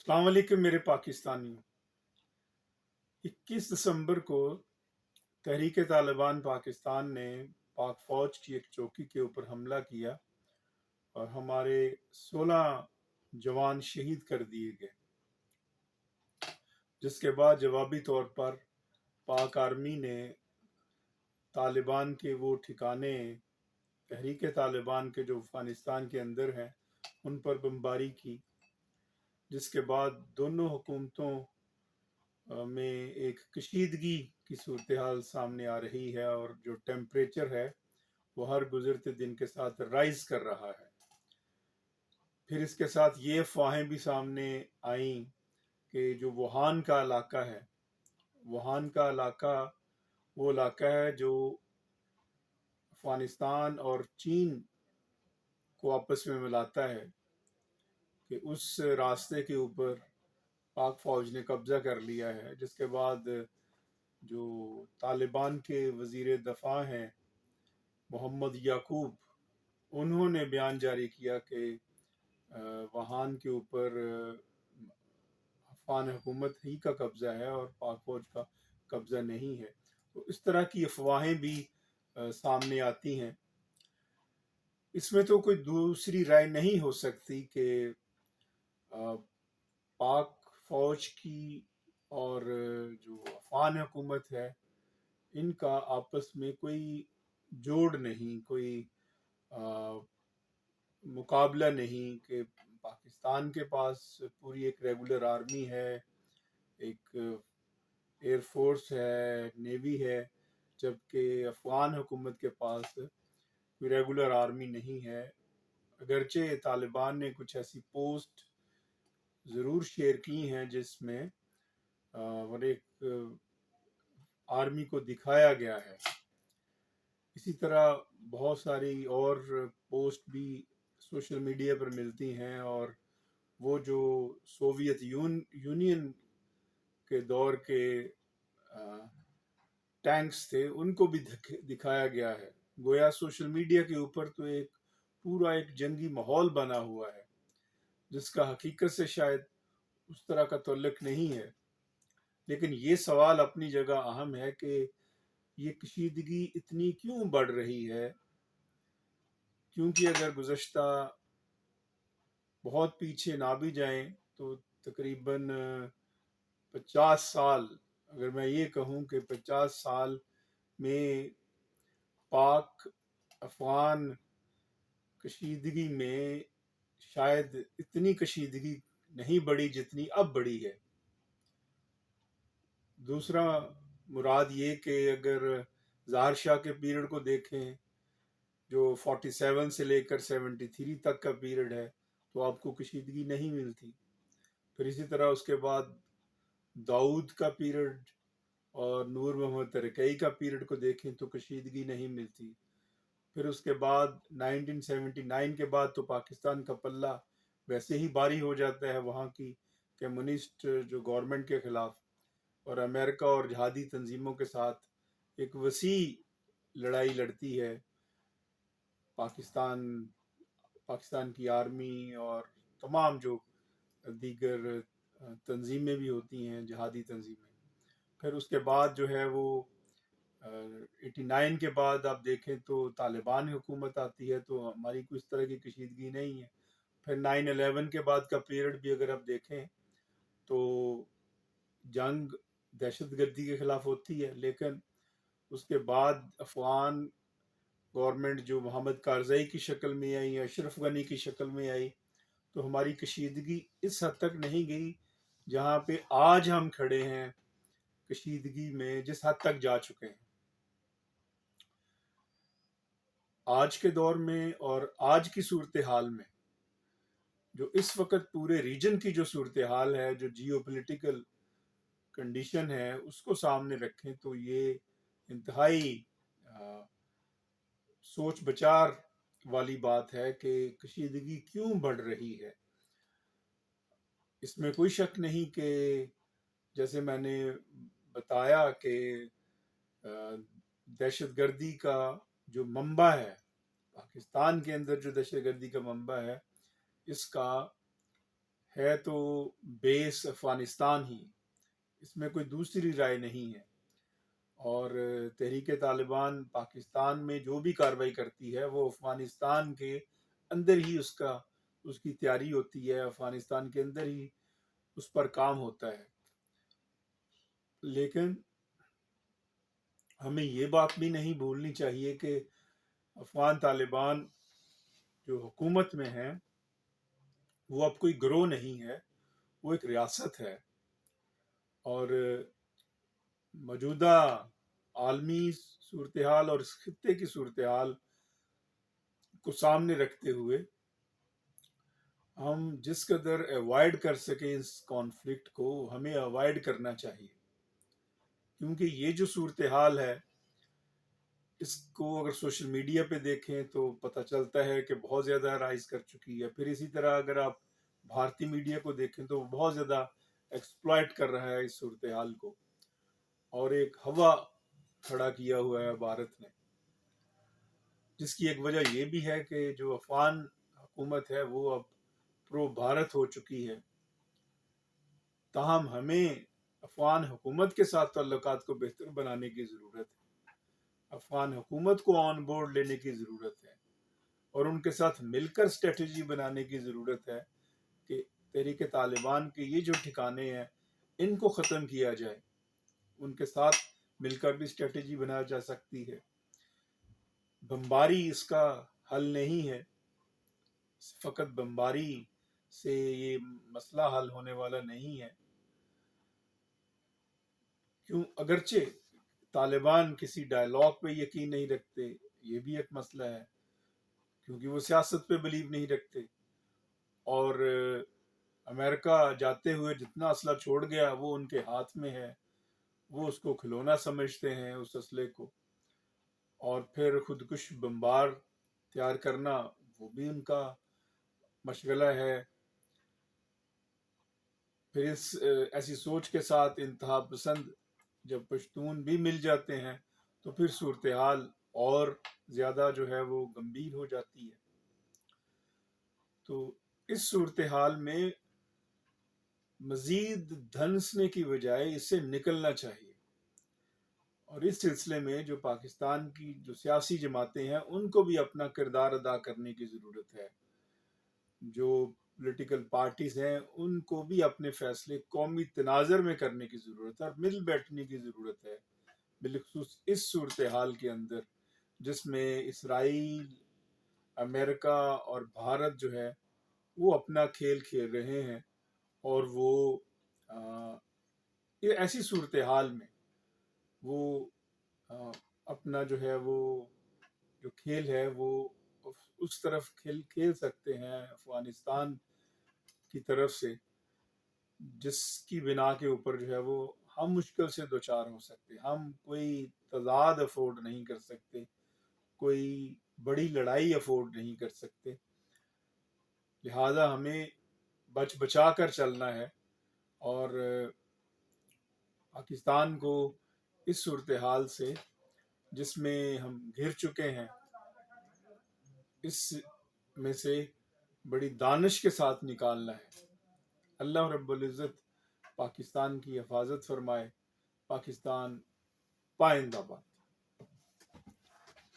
अस्सलाम वालेकुम मेरे पाकिस्तानियों। 21 दिसंबर को तहरीक तालिबान पाकिस्तान ने पाक फौज की एक चौकी के ऊपर हमला किया और हमारे 16 जवान शहीद कर दिए गए, जिसके बाद जवाबी तौर पर पाक आर्मी ने तालिबान के वो ठिकाने तहरीक तालिबान के जो अफगानिस्तान के अंदर हैं उन पर बमबारी की, जिसके बाद दोनों हुकूमतों में एक कशीदगी की सूरत हाल सामने आ रही है और जो टेम्परेचर है वो हर गुजरते दिन के साथ राइज कर रहा है। फिर इसके साथ ये अफवाहें भी सामने आईं कि जो वुहान का इलाका है, वुहान का इलाका वो इलाका है जो अफगानिस्तान और चीन को आपस में मिलाता है, कि उस रास्ते के ऊपर पाक फौज ने कब्जा कर लिया है। जिसके बाद जो तालिबान के वजीर दफा हैं मोहम्मद याकूब, उन्होंने बयान जारी किया कि वहान के ऊपर अफगान हुकूमत ही का कब्जा है और पाक फौज का कब्जा नहीं है। तो इस तरह की अफवाहें भी सामने आती हैं। इसमें तो कोई दूसरी राय नहीं हो सकती कि पाक फौज की और जो अफगान हुकूमत है इनका आपस में कोई जोड़ नहीं, कोई मुकाबला नहीं, कि पाकिस्तान के पास पूरी एक रेगुलर आर्मी है, एक एयर फोर्स है, नेवी है, जबकि अफगान हुकूमत के पास कोई रेगुलर आर्मी नहीं है। अगरचे तालिबान ने कुछ ऐसी पोस्ट ज़रूर शेयर की हैं जिसमें और एक आर्मी को दिखाया गया है। इसी तरह बहुत सारी और पोस्ट भी सोशल मीडिया पर मिलती हैं, और वो जो सोवियत यूनियन के दौर के टैंक्स थे उनको भी दिखाया गया है। गोया सोशल मीडिया के ऊपर तो एक पूरा एक जंगी माहौल बना हुआ है, जिसका हकीकत से शायद उस तरह का ताल्लुक नहीं है। लेकिन ये सवाल अपनी जगह अहम है कि ये कशीदगी इतनी क्यों बढ़ रही है, क्योंकि अगर गुज़श्ता बहुत पीछे ना भी जाएं तो तकरीबन 50 साल, अगर मैं ये कहूँ कि 50 साल में पाक अफगान कशीदगी में शायद इतनी कशीदगी नहीं बढ़ी जितनी अब बढ़ी है। दूसरा मुराद ये कि अगर ज़ाहिर शाह के पीरियड को देखें जो 47 से लेकर 73 तक का पीरियड है, तो आपको कशीदगी नहीं मिलती। फिर इसी तरह उसके बाद दाऊद का पीरियड और नूर मोहम्मद तरकई का पीरियड को देखें तो कशीदगी नहीं मिलती। फिर उसके बाद 1979 के बाद तो पाकिस्तान का पल्ला वैसे ही भारी हो जाता है वहाँ की कम्युनिस्ट जो गवर्नमेंट के खिलाफ, और अमेरिका और जहादी तंजीमों के साथ एक वसी लड़ाई लड़ती है पाकिस्तान की आर्मी और तमाम जो दीगर तंजीमें भी होती हैं, जहादी तंजीमें। फिर उसके बाद जो है वो 89 के बाद आप देखें तो तालिबान हुकूमत आती है, तो हमारी कोई इस तरह की कशीदगी नहीं है। फिर 9/11 के बाद का पीरियड भी अगर आप देखें तो जंग दहशतगर्दी के खिलाफ होती है, लेकिन उसके बाद अफगान गवर्नमेंट जो मोहम्मद कारज़ई की शक्ल में आई, अशरफ गनी की शक्ल में आई, तो हमारी कशीदगी इस हद तक नहीं गई जहाँ पे आज हम खड़े हैं कशीदगी में, जिस हद तक जा चुके हैं आज के दौर में। और आज की सूरत हाल में जो इस वक्त पूरे रीजन की जो सूरत हाल है, जो जियो पोलिटिकल कंडीशन है, उसको सामने रखें तो ये इंतहाई सोच विचार वाली बात है कि कशीदगी क्यों बढ़ रही है। इसमें कोई शक नहीं कि जैसे मैंने बताया कि दहशतगर्दी का जो मंबा है, पाकिस्तान के अंदर जो दहशतगर्दी का मंबा है, इसका ہے تو بیس افغانستان ہی، اس میں کوئی دوسری رائے نہیں ہے۔ اور تحریک طالبان پاکستان میں جو بھی کارروائی کرتی ہے وہ افغانستان کے اندر ہی اس کی تیاری ہوتی ہے، افغانستان کے اندر ہی اس پر کام ہوتا ہے۔ لیکن ہمیں یہ بات بھی نہیں بھولنی چاہیے کہ افغان طالبان جو حکومت میں ہیں وہ اب کوئی گروہ نہیں ہے، وہ ایک ریاست ہے، اور موجودہ عالمی صورتحال اور اس خطے کی صورتحال کو سامنے رکھتے ہوئے ہم جس قدر ایوائڈ کر سکیں اس کانفلکٹ کو ہمیں ایوائڈ کرنا چاہیے، کیونکہ یہ جو صورتحال ہے اس کو اگر سوشل میڈیا پہ دیکھیں تو پتہ چلتا ہے کہ بہت زیادہ رائز کر چکی ہے۔ پھر اسی طرح اگر آپ بھارتی میڈیا کو دیکھیں تو وہ بہت زیادہ ایکسپلائٹ کر رہا ہے اس صورتحال کو، اور ایک ہوا کھڑا کیا ہوا ہے بھارت نے، جس کی ایک وجہ یہ بھی ہے کہ جو افغان حکومت ہے وہ اب پرو بھارت ہو چکی ہے۔ تاہم ہمیں افغان حکومت کے ساتھ تعلقات کو بہتر بنانے کی ضرورت ہے، افغان حکومت کو آن بورڈ لینے کی ضرورت ہے، اور ان کے ساتھ مل کر اسٹریٹجی بنانے کی ضرورت ہے کہ تحریک طالبان کے یہ جو ٹھکانے ہیں ان کو ختم کیا جائے۔ ان کے ساتھ مل کر بھی اسٹریٹجی بنایا جا سکتی ہے۔ بمباری اس کا حل نہیں ہے، فقط بمباری سے یہ مسئلہ حل ہونے والا نہیں ہے۔ کیوں؟ اگرچہ طالبان کسی ڈائلاگ پہ یقین نہیں رکھتے، یہ بھی ایک مسئلہ ہے، کیونکہ وہ سیاست پہ بلیو نہیں رکھتے، اور امریکہ جاتے ہوئے جتنا اسلحہ چھوڑ گیا وہ ان کے ہاتھ میں ہے، وہ اس کو کھلونا سمجھتے ہیں اس اسلحے کو، اور پھر خودکش بمبار تیار کرنا وہ بھی ان کا مشغلہ ہے۔ پھر ایسی سوچ کے ساتھ انتہا پسند جب پشتون بھی مل جاتے ہیں تو پھر صورتحال اور زیادہ جو ہے وہ گمبھیر ہو جاتی ہے۔ تو اس صورتحال میں مزید دھنسنے کی بجائے اس سے نکلنا چاہیے، اور اس سلسلے میں جو پاکستان کی جو سیاسی جماعتیں ہیں ان کو بھی اپنا کردار ادا کرنے کی ضرورت ہے، جو پولیٹیکل پارٹیز ہیں ان کو بھی اپنے فیصلے قومی تناظر میں کرنے کی ضرورت ہے اور مل بیٹھنے کی ضرورت ہے، بالخصوص اس صورتحال کے اندر جس میں اسرائیل، امریکہ اور بھارت جو ہے وہ اپنا کھیل کھیل رہے ہیں، اور وہ یہ ایسی صورتحال میں وہ اپنا جو ہے وہ جو کھیل ہے وہ اس طرف کھیل سکتے ہیں افغانستان کی طرف سے، جس کی بنا کے اوپر جو ہے وہ ہم مشکل سے دوچار ہو سکتے، ہم کوئی تضاد افورڈ نہیں کر سکتے، کوئی بڑی لڑائی افورڈ نہیں کر سکتے، لہذا ہمیں بچ بچا کر چلنا ہے، اور پاکستان کو اس صورتحال سے جس میں ہم گھر چکے ہیں اس میں سے بڑی دانش کے ساتھ نکالنا ہے۔ اللہ رب العزت پاکستان کی حفاظت فرمائے۔ پاکستان پائندہ باد۔